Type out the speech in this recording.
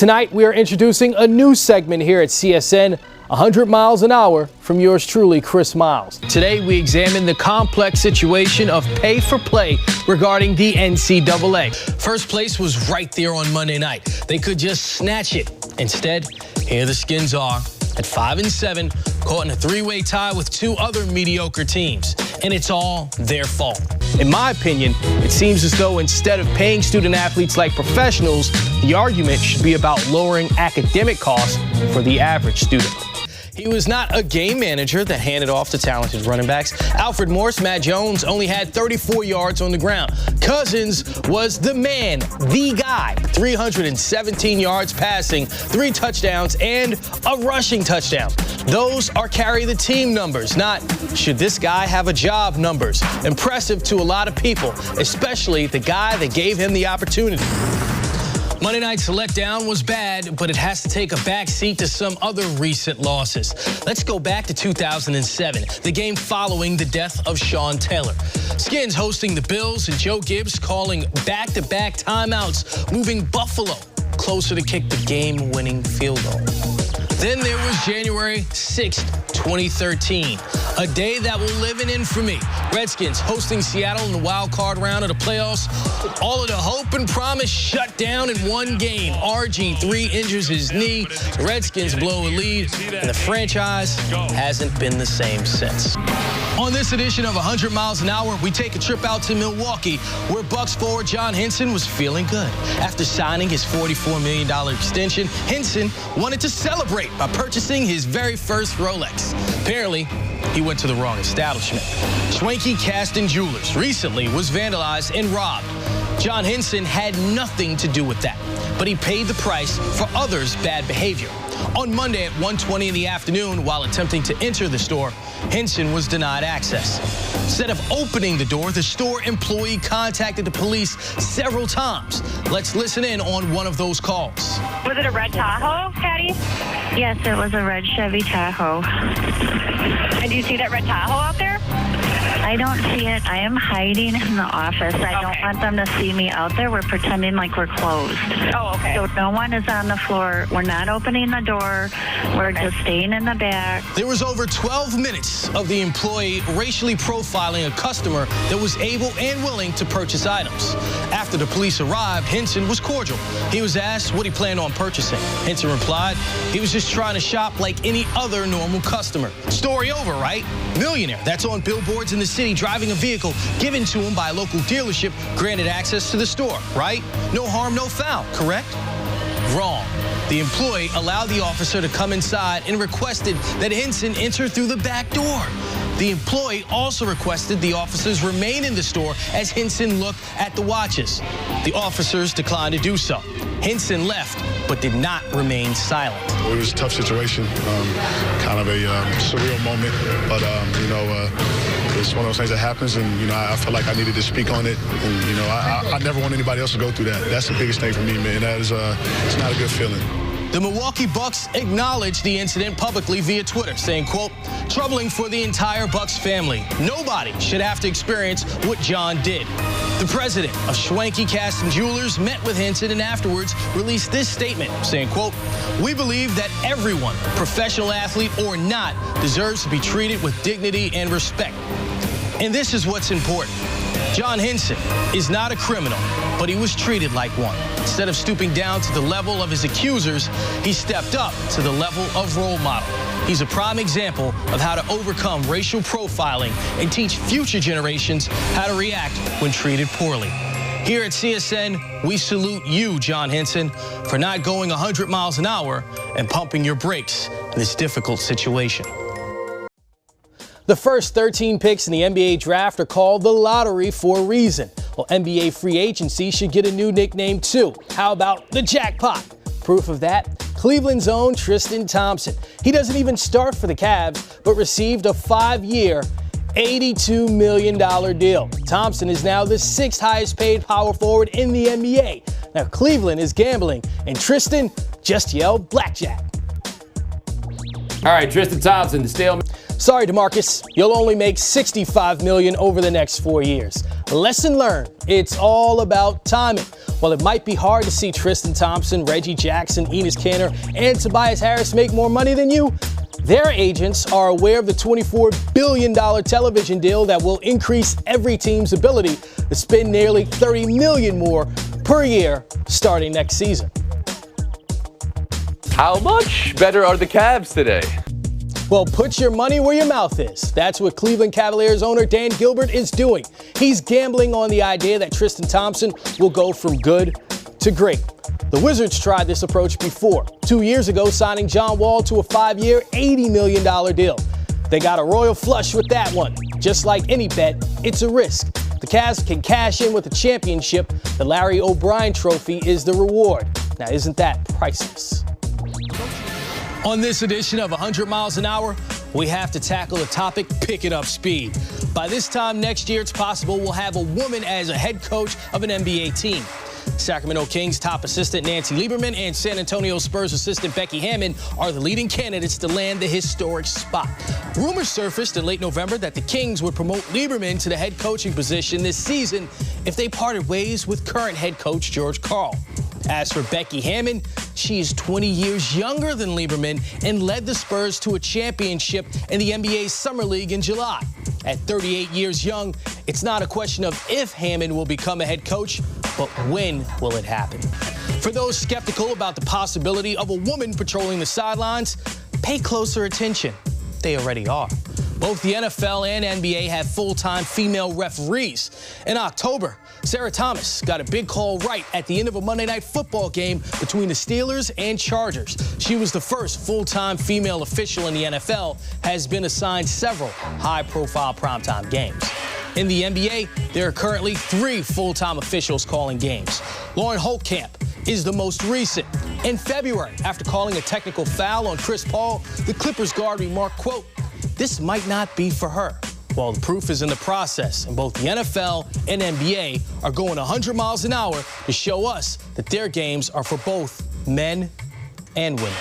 Tonight, we are introducing a new segment here at CSN, 100 miles an hour, from yours truly, Chris Miles. Today, we examine the complex situation of pay for play regarding the NCAA. First place was right there on Monday night. They could just snatch it. Instead, here the Skins are at 5-7, caught in a three-way tie with two other mediocre teams. And it's all their fault. In my opinion, it seems as though instead of paying student athletes like professionals, the argument should be about lowering academic costs for the average student. He was not a game manager that handed off to talented running backs. Alfred Morris, Matt Jones only had 34 yards on the ground. Cousins was the man, the guy. 317 yards passing, 3 touchdowns, and a rushing touchdown. Those are carry the team numbers, not should this guy have a job numbers. Impressive to a lot of people, especially the guy that gave him the opportunity. Monday night's letdown was bad, but it has to take a back seat to some other recent losses. Let's go back to 2007, the game following the death of Sean Taylor. Skins hosting the Bills and Joe Gibbs calling back-to-back timeouts, moving Buffalo closer to kick the game-winning field goal. Then there was January 6th, 2013, a day that will live in infamy. Redskins hosting Seattle in the wild card round of the playoffs. All of the hope and promise shut down in one game. RG3 injures his knee. The Redskins blow a lead, and the franchise hasn't been the same since. On this edition of 100 miles an hour, we take a trip out to Milwaukee, where Bucs forward John Henson was feeling good. After signing his $44 million extension, Henson wanted to celebrate by purchasing his very first Rolex. Apparently, he went to the wrong establishment. Schwenke Caston Jewelers recently was vandalized and robbed. John Henson had nothing to do with that, but he paid the price for others' bad behavior. On Monday at 1:20 in the afternoon, while attempting to enter the store, Henson was denied access. Instead of opening the door, the store employee contacted the police several times. Let's listen in on one of those calls. Was it a red Tahoe, Patty? Yes, it was a red Chevy Tahoe. And do you see that red Tahoe out there? I don't see it. I am hiding in the office. I don't want them to see me out there. We're pretending like we're closed. Oh, okay. So no one is on the floor. We're not opening the door. We're just staying in the back. There was over 12 minutes of the employee racially profiling a customer that was able and willing to purchase items. After the police arrived, Henson was cordial. He was asked what he planned on purchasing. Henson replied he was just trying to shop like any other normal customer. Story over, right? Millionaire that's on billboards in the city driving a vehicle given to him by a local dealership granted access to the store, right? No harm, no foul, correct? Wrong. The employee allowed the officer to come inside and requested that Henson enter through the back door. The employee also requested the officers remain in the store as Henson looked at the watches. The officers declined to do so. Henson left, but did not remain silent. It was a tough situation, kind of a surreal moment, but, it's one of those things that happens, and, I felt like I needed to speak on it, and, I never want anybody else to go through that. That's the biggest thing for me, man. That is, it's not a good feeling. The Milwaukee Bucks acknowledged the incident publicly via Twitter, saying, quote, troubling for the entire Bucks family. Nobody should have to experience what John did. The president of Schwenke Caston Jewelers met with Henson and afterwards released this statement, saying, quote, we believe that everyone, professional athlete or not, deserves to be treated with dignity and respect. And this is what's important. John Henson is not a criminal, but he was treated like one. Instead of stooping down to the level of his accusers, he stepped up to the level of role model. He's a prime example of how to overcome racial profiling and teach future generations how to react when treated poorly. Here at CSN, we salute you, John Henson, for not going 100 miles an hour and pumping your brakes in this difficult situation. The first 13 picks in the NBA draft are called the lottery for a reason. Well, NBA free agency should get a new nickname too. How about the jackpot? Proof of that? Cleveland's own Tristan Thompson. He doesn't even start for the Cavs, but received a 5-year, $82 million deal. Thompson is now the 6th highest paid power forward in the NBA. Now Cleveland is gambling, and Tristan just yelled blackjack. All right, Tristan Thompson, the stalemate. Sorry, DeMarcus, you'll only make $65 million over the next 4 years. Lesson learned, it's all about timing. While it might be hard to see Tristan Thompson, Reggie Jackson, Enes Kanter, and Tobias Harris make more money than you, their agents are aware of the $24 billion television deal that will increase every team's ability to spend nearly $30 million more per year starting next season. How much better are the Cavs today? Well, put your money where your mouth is. That's what Cleveland Cavaliers owner Dan Gilbert is doing. He's gambling on the idea that Tristan Thompson will go from good to great. The Wizards tried this approach before, 2 years ago signing John Wall to a 5-year, $80 million deal. They got a royal flush with that one. Just like any bet, it's a risk. The Cavs can cash in with a championship. The Larry O'Brien Trophy is the reward. Now, isn't that priceless? On this edition of 100 Miles an Hour, we have to tackle the topic picking up speed. By this time next year, it's possible we'll have a woman as a head coach of an NBA team. Sacramento Kings top assistant Nancy Lieberman and San Antonio Spurs assistant Becky Hammon are the leading candidates to land the historic spot. Rumors surfaced in late November that the Kings would promote Lieberman to the head coaching position this season if they parted ways with current head coach George Karl. As for Becky Hammon, she is 20 years younger than Lieberman and led the Spurs to a championship in the NBA's Summer League in July. At 38 years young, it's not a question of if Hammon will become a head coach, but when will it happen? For those skeptical about the possibility of a woman patrolling the sidelines, pay closer attention. They already are. Both the NFL and NBA have full-time female referees. In October, Sarah Thomas got a big call right at the end of a Monday Night Football game between the Steelers and Chargers. She was the first full-time female official in the NFL, has been assigned several high-profile primetime games. In the NBA, there are currently 3 full-time officials calling games. Lauren Holtkamp is the most recent. In February, after calling a technical foul on Chris Paul, the Clippers guard remarked, quote, "This might not be for her." Well, the proof is in the process, and both the NFL and NBA are going 100 miles an hour to show us that their games are for both men and women.